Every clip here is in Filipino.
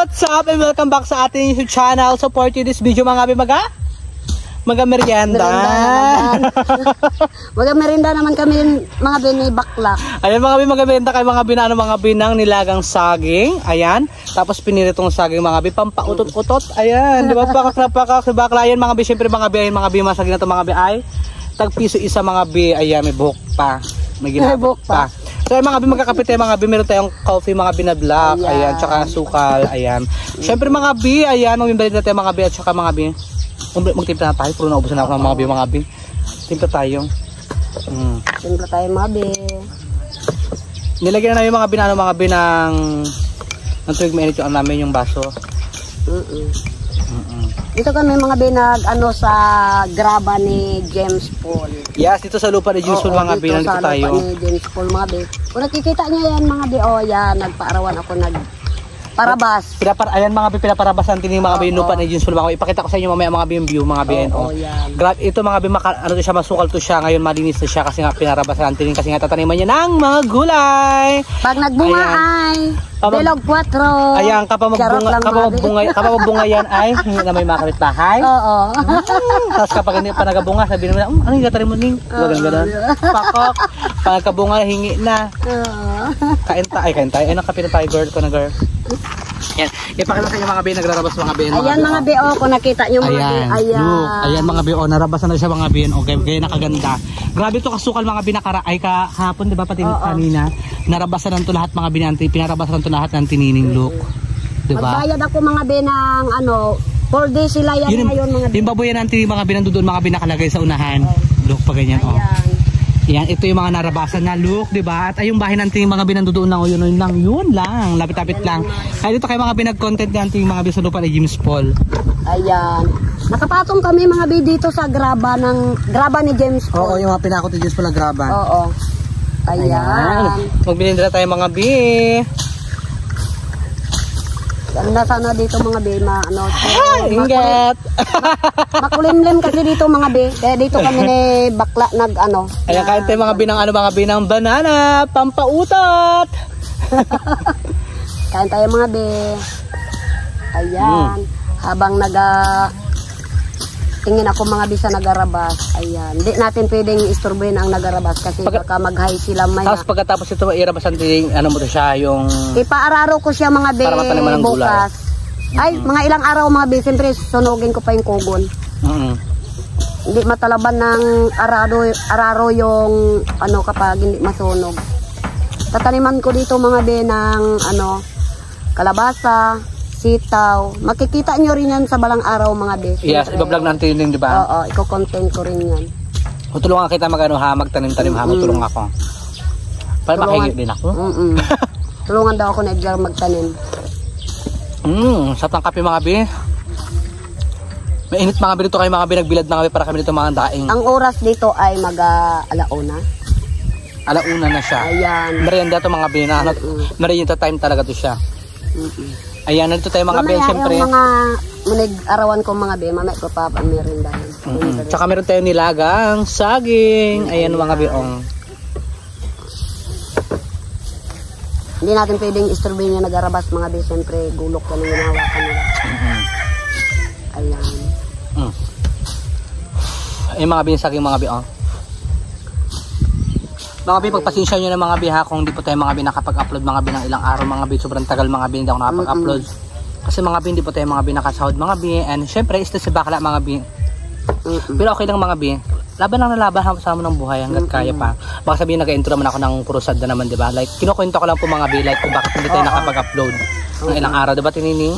what's up and welcome back sa ating YouTube channel. Support you this video mga abi mga merienda. Mga merienda naman kami mga bini bakla. Ayan mga abi mga merienda kay mga binano mga binang nilagang saging. Ayan. Tapos piniritong saging mga abi pampautot-utot. Ayan, di ba pakak si bakla yan mga abi. Syempre mga abi mga abi masaging na to mga abi ay tagpiso isa mga abi. Ayan, may buhok pa. May ginabok pa. So mga abi magkakapit tayo mga abi, meron tayong coffee mga abi na black, ayan, tsaka sukal, ayan. Syempre mga abi, ayan, mamimbalid na tayo mga abi at tsaka mga abi. Magtimpla na tayo, puro naubusan ako ng mga abi, mga abi. Timpla tayo. Timpla tayo mga abi. Nilagyan na namin mga abi na ano, mga abi ng tuwig mainit yung namin yung baso. Dito kami mga binag ano sa graba ni James Paul. Yes, dito sa lupa ni James Paul mga bi, nandito tayo. Ni James Paul mga bi. Kung nakikita niyo yan mga bi, oh yan, nagpaarawan ako parabas. Ayan mga bi, pinaparabasan din yung mga bi lupa ni James Paul mga bi. Ipakita ko sa inyo mamaya mga bi yung view mga bi. Ito mga bi, ano to siya, masukal to siya. Ngayon malinis na siya kasi nga pinarabasan din kasi nga tataniman niya ng mga gulay. Pag nagbunga ay Bilog 4. Ayan, kapamabunga yan ay hindi na may makalit bahay. Oo. Tapos kapag hindi pa nagabunga, sabi naman, ano yung gatarin mo ning? Ganun. Pakok. Pag nagkabunga, hingi na. Kain tayo. Ay, nakapin na tayo, girl ko na girl. Yan. Ipakita sa inyo mga bi, nagrarabas mga bi. Ayan mga bi, kung nakita nyo mga bi. Ayan mga bi, narabasan na siya mga bi. Okay, gaya nakaganda. Grabe to kasukal mga bi, kahapon, di ba pati kanina. Narabasan to lahat mga binanti, pinarabasan to lahat ng tinining look. Di ba? Magbayad ako mga bi ng 4 days sila yan ngayon mga bi. Yung baboyan ng tinining mga binandoon mga bi nakalagay sa unahan. Look pa ganyan. Yan, ito yung mga narabasan na look, di ba? At ay yung bahay natin yung mga binandoon lang, yun lang, lapit-lapit lang. Kaya dito kayo mga binag-content natin yung mga bisalupa ni James Paul. Ayan. Nakapatong kami mga bi dito sa graba ni James Paul. Oo, yung mga pinakot ni James Paul na graba. Oo. Ayan. Magbilindra tayo mga bi. Ganda sana dito mga bi, ingat. Makulimlim kasi dito mga bi. Kaya dito kami ni bakla Ayan, kain tayo mga binang mga binang banana, pampautot. Kain tayo mga bi. Ayan. Habang tingin ako mga bisa nagarabas. Ayan. Hindi natin pwedeng istorbohin ang nagarabas kasi baka mag-high sila maya. Tapos pagkatapos ito irabasan din mo to siya yung ipaararo ko siya mga be bukas. Ay, mga ilang araw mga be, siyempre sunugin ko pa yung kugon. Hindi matalaban ng araro yung kapag hindi masunog. Tataniman ko dito mga be ng kalabasa, sitaw. Makikita nyo rin yan sa balang araw mga be. Yes, iba-vlog natin din, di ba? Oo, i-content ko rin yan. Tulungan kita magtanim-tanim magtulong ako. Para makahigit din ako. Tulungan daw ako na Edgar magtanim. Sarap ng kape mga bi. Mainit mga bi dito kayo mga bi, nagbilad mga bi para kami dito mga daing. Ang oras dito ay alauna. Alauna na siya. Ayan. Merienda to mga bi na merienda time talaga to siya. Ayan, nandito tayo mga bi, siyempre. Yung mga arawan ko mga bi, mamaya ko pa merienda. Tsaka meron tayo nilagang saging. Ayan mga bi. Hindi natin pwedeng istorbohin yung nagarabas mga bi, siyempre gulok yan yung ginahawakan nila. Ayan. Ayan mga bi, saging mga bi. Mga bi, pagpasensya nyo na mga bi ha kung hindi po tayo mga bi nakapag-upload mga bi ng ilang araw mga bi. Sobrang tagal mga bi hindi ako nakapag-upload. Kasi mga bi hindi po tayo mga bi nakasahod mga bi. And syempre, ito si bakla mga bi. Pero okay lang mga bi. Laban lang na laban sa mo ng buhay hanggat kaya pa. Baka sabihin nag-intro naman ako ng purusad na naman, di ba? Like, kinukwento ko lang po mga bi, like kung bakit hindi tayo nakapag-upload ng ilang araw, di ba tinining?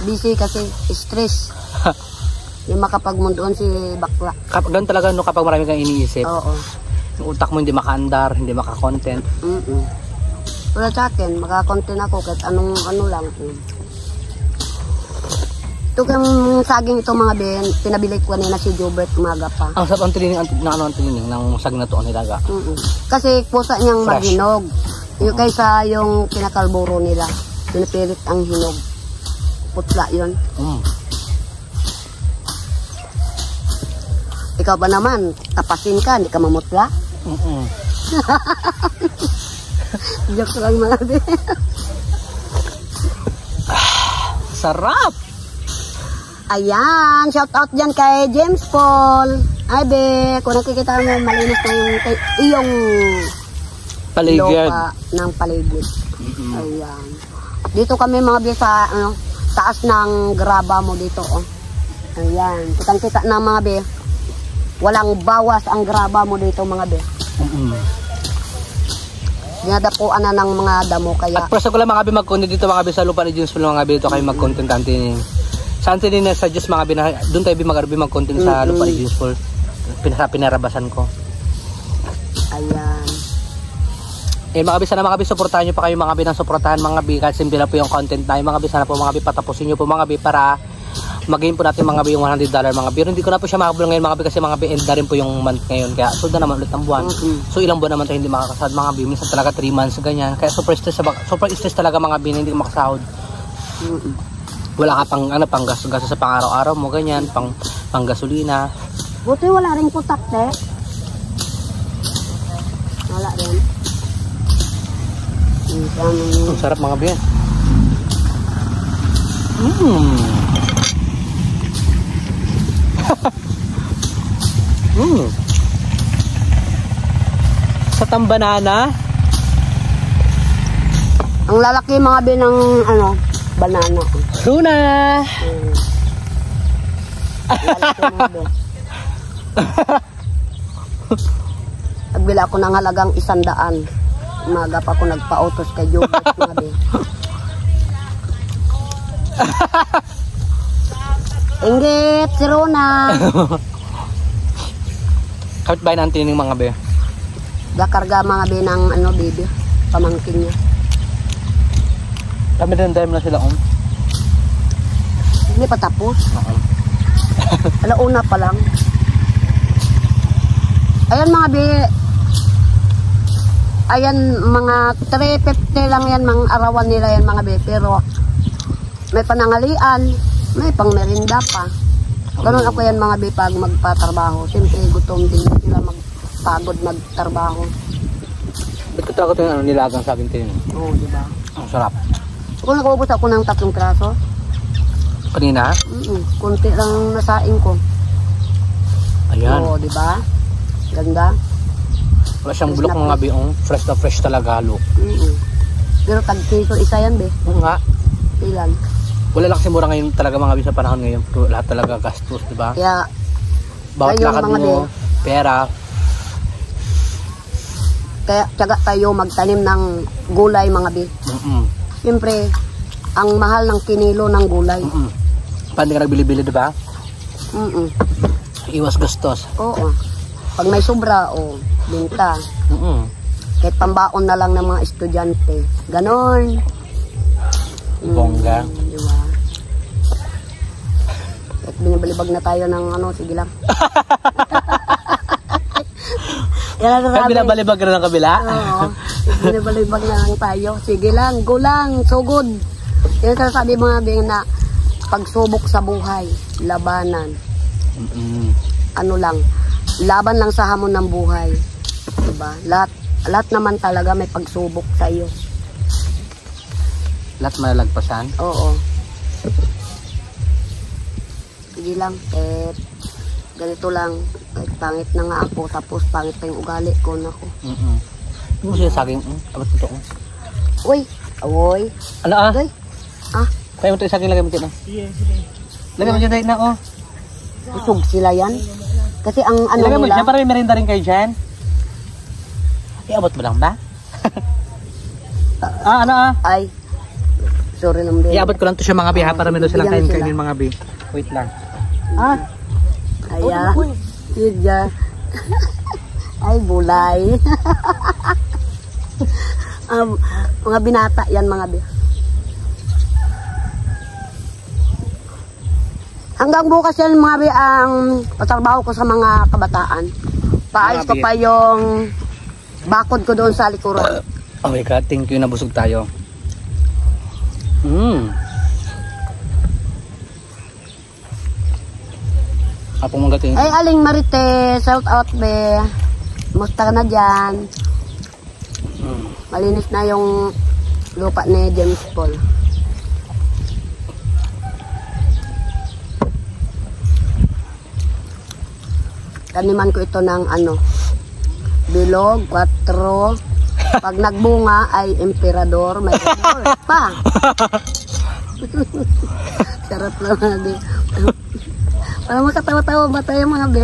Busy kasi, stress. Yung makapagmundoon si bakla. Ganun talaga no, kapag marami kang iniisip. Oo. Yung utak mo hindi maka-andar, hindi maka-content. Wala sa akin, maka-content ako kahit anong lang. Ito kang saging ito mga ben, pinabili ko kanina si Jobert umaga pa. Ang sarap ang tinining ng saging na to nilaga. Kasi pusa niyang maghinog. Yung kaysa yung kinakalburo nila, pinipilit ang hinog. Putla yun. Ikaw ba naman, tapasin ka, hindi ka mamutla? Joke lang mga be. sarap. Ayan, shout out dyan kay James Paul. Ay be, kung nakikita mo, malinis na yung iyong Paligid. lupa ng paligid. Ayan. Dito kami mga be sa taas ng graba mo dito. Oh. Ayan, kitang-kita na mga be. Walang bawas ang graba mo dito mga be. Dinadapuan na ng mga damo kaya. At prasa ko lang mga be mag-content dito mga be sa lupa ni James Paul mga be. Dito kayo mag-content antinin. Saan din na-suggest mga be na doon tayo mag-content sa lupa ni James Paul. Pinarabasan ko. Ayan. Eh mga be, sana mga be, supportahan nyo pa kayo mga be ng suportahan mga be. Kahit simple na po yung content na mga be. Sana po mga be, patapusin nyo po mga be para mag-gain po natin mga be yung $100 mga be. Pero hindi ko na po siya makabulong ngayon mga be kasi mga be, end na rin po yung month ngayon. Kaya so na naman ulit ang buwan. So ilang buwan naman tayo hindi makakasahod mga be. Minsan talaga 3 months ganyan. Kaya super stress talaga mga be, hindi makasahod. Wala ka pang gastos sa pang-araw-araw mo ganyan, pang gasolina. Buti wala rin putak, te. Wala rin. Ang sarap mga be. Sa tambanana. Ang lalaki mga be ng banana. Luna. Lalaki mga be. Nagbila ako ng halagang 100. Umaga pa ako nagpa-autos kay Jobert mga be. Inggit, si Rona. Kahit ba natin yung mga be? Gakarga mga be ng baby. Pamangkin niya. Kami din time na sila Hindi pa tapos. Alauna pa lang. Ayan mga be. Ayan mga 350 lang yan mga arawan nila yan mga be. Pero may panangalian, may pangmerinda pa. Ganun ako yan mga be pag magpatrabaho. Siyempre gutom din sila magpagod magtrabaho. Ba't ko takot yung nilagang sa akin tayo? Oo, diba? Ang sarap. Kung nakaubos ako ng 3 kraso, Kanina? kunti lang nasaing ko. Ayan. Oo, diba? Ganda. Wala siyang bulok mga be. Fresh na fresh talaga halo. Pero tag-piso isa yan be. Oo nga. Ilan? Wala lang kasi mura ngayon talaga mga be sa panahon ngayon. Pero lahat talaga gastos, diba? Kaya, bawat ayun, lakad mga mo, pera. Kaya tiyaga tayo magtanim ng gulay mga be. Siyempre, ang mahal ng kinilo ng gulay. Paano ka nagbili-bili, diba? Iwas gastos. Oo. Pag may sobra, binta. Kahit pambaon na lang ng mga estudyante. Ganon. Bongga. Diba? Kahit binibalibag na tayo ng sige lang. Yan ang Kaya binabalibag ka na ng kabila? Oo. Binabalibag na lang tayo. Sige lang, go lang, so good. Yan ang sabi mga bing na pagsubok sa buhay, labanan. Laban lang sa hamon ng buhay. Diba? Lahat naman talaga may pagsubok sa iyo. Lahat malalagpasan? Oo. Sige lang, ganito lang. Pangit na nga ako, tapos pangit pa yung ugali ko. Nako. Ano siya sa akin? Abot ito ko. Uy! Awoy! Ano Uy! Kaya mo ito sa akin, lagay mo dyan. Lagay mo dyan tayo na Busog sila yan. Kasi ang lagay mo nila... dyan, para may merinda rin kayo dyan. Abot mo lang ba? Ay, sorry lang din. Iabot ko lang to siya mga bi ha, para meron silang kain-kainin mga bi. Wait lang. Aya. Sidya. Ay, bulay. Mga binata yan mga bi. Hanggang bukas yan mga bi ang patrabaho ko sa mga kabataan. Paayos ko pa yung bakod ko doon sa likuran. Oh my God, thank you, nabusog tayo. Apong magating. Ay, Aling Marites, shout out be. Musta ka na dyan? Malinis na yung lupa ni James Paul. Taniman ko ito ng bilog, 4. Pag nagbunga ay emperador, may emperador pa. Sarap lang mga be. Parang makatawa-tawa ba tayo mga be?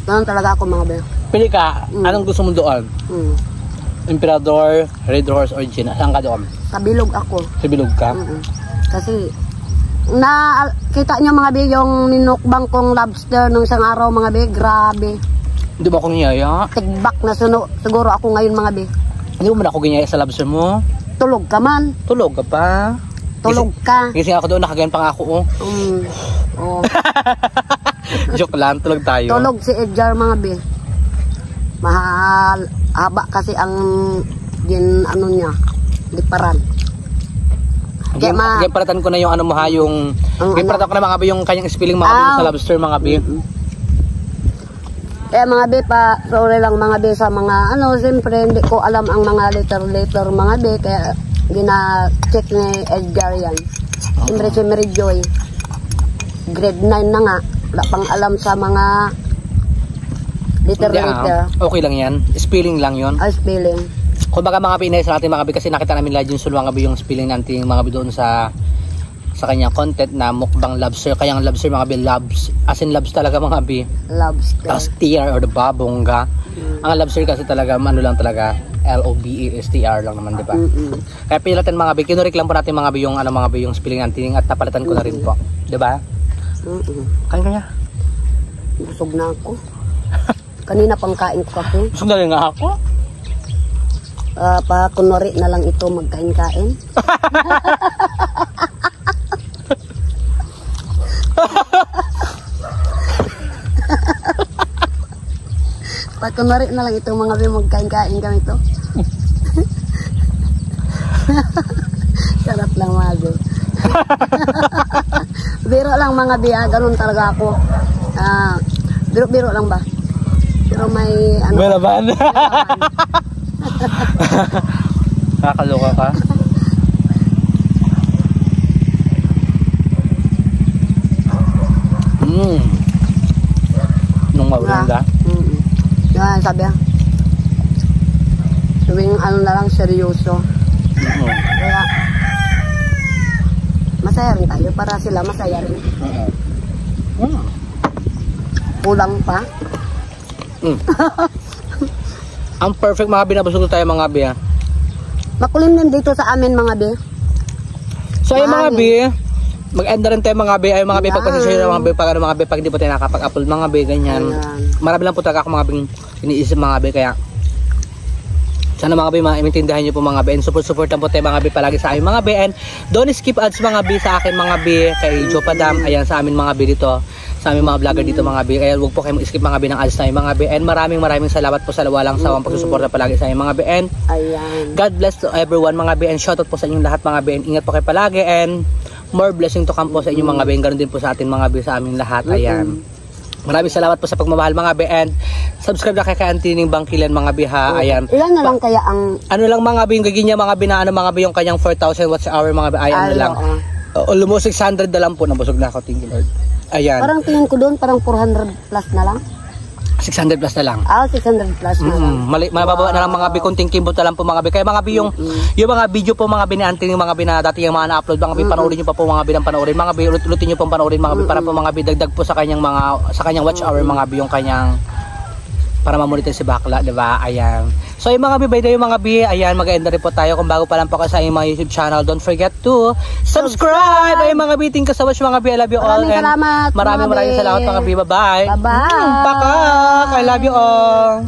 Ganun talaga ako mga be. Pili ka, anong gusto mo doon? Emperador, Red Horse, or Gina? Saan ka doon? Sa bilog ako. Sa bilog ka? Kasi, kita nyo mga be, yung ninukbang kong lobster nung isang araw mga be, grabe. Hindi mo ako ngiyaya? Tigbak na siguro ako ngayon mga be. Hindi mo man ako ngiyaya sa lobster mo? Tulog ka man. Tulog ka pa? Tulog ka. Gising ako doon, nakagayan pa nga ako, Oh. Joke lang, tulog tayo. Tulog si Edgar mga be. Mahal, haba kasi ang niya, liparan. Giparatan ko na yung ano mo ha, yung giparatan ko na mga be, yung kanyang spelling mga be sa lobster mga be. Kaya mga be pa, sorry lang mga be sa mga siyempre hindi ko alam ang mga letter mga be, kaya gina-check ni Edgar yan. Siyempre si Mary Joy, grade 9 na nga, wala pang alam sa mga letter. Okay lang yan, spelling lang yon. Spelling. Kung baga mga pinay sa ating mga bi, kasi nakita namin Legend Sul mga bi yung spelling natin mga bi doon sa kanyang content na mukbang lobster, kaya ang lobster mga bi, lobs, as in lobs talaga mga bi. Lobster. Tapos TR or the babongga. Ang lobster kasi talaga, lang talaga, LOBESTR lang naman, di ba? Kaya pilatan mga bi, kinurik lang po natin mga bi yung mga bi yung spelling natin at napalitan ko na rin po. Di ba? Kanya. Busog na ako. Kanina pang kain ko kasi. Busog na rin nga ako. Kunwari na lang ito magkain-kain. Kunwari na lang ito mga be, magkain-kain kami ito. Sarap lang mga be. Biro lang mga be, ganun talaga ako. Biro lang ba? Pero may may laban. Nakakaloka ka. Nung maulan ka? Yan, sabi tuwing na lang seryoso. Kaya masaya rin tayo para sila masaya rin. Kulang pa. Ang perfect mga binabusog tayo mga bi. Makulimlim dito sa amin mga bi. So ay mga bi, mag-end na rin tayo mga bi. Ay mga bi, pagpasisya mga bi, pag hindi po tayo nakapag-upload mga bi, ganyan. Marami lang po talaga ako mga bi iniisip mga bi, kaya sana mga bi, maintindihan nyo po mga bi, and support lang po tayo mga bi palagi sa amin mga bi, and don't skip ads mga bi sa akin mga bi, kay Joe Padam, ayan sa amin mga bi dito, sa aming mga vlogger dito mga bi, kaya huwag po kayo mag-skip mga bi ng ads namin mga bi, and maraming salamat po sa walang sawang pagsusuporta palagi sa amin mga bi, and God bless to everyone mga bi, and shoutout po sa inyong lahat mga bi, and ingat po kayo palagi, and more blessing to come po sa inyong mga bi, and ganun din po sa atin mga bi, sa aming lahat, ayan. Maraming salamat po sa pagmamahal mga bi, and subscribe na kay Antining Bangkilan mga bi ha. Ayan. Ilan na lang kaya ang lang mga bi yung gaginya mga bi na mga bi yung kanyang 4,000 watts hour mga bi. Ayan na lang. Almost 600 na lang po, nabusog na ako, thank you Lord. Ayan. Parang tingin ko doon parang 400 plus na lang. 600 plus na lang. 600 plus na lang. Mababa na lang mga bi, kunting kimbot na lang po mga bi. Kaya mga bi yung mga video po mga bi ni Antining mga bi na dati yung mga na-upload mga bi, panoorin niyo pa po mga bi ng panoorin. Mga bi, ulitin niyo pong panoorin mga bi para po mga bi dagdag po sa kanyang watch hour mga bi yung kanyang para ma-monitor si Bakla, di ba? Ayan. So yung mga bi, by the way mga bi, ayan, mag-end na rin po tayo. Kung bago pa lang po kayo sa mga YouTube channel, don't forget to subscribe! Ayun mga bi, thank you so much mga bi, I love you all. Maraming salamat. Maraming salamat mga bi, bye-bye. Bye-bye. Pakak! I love you all.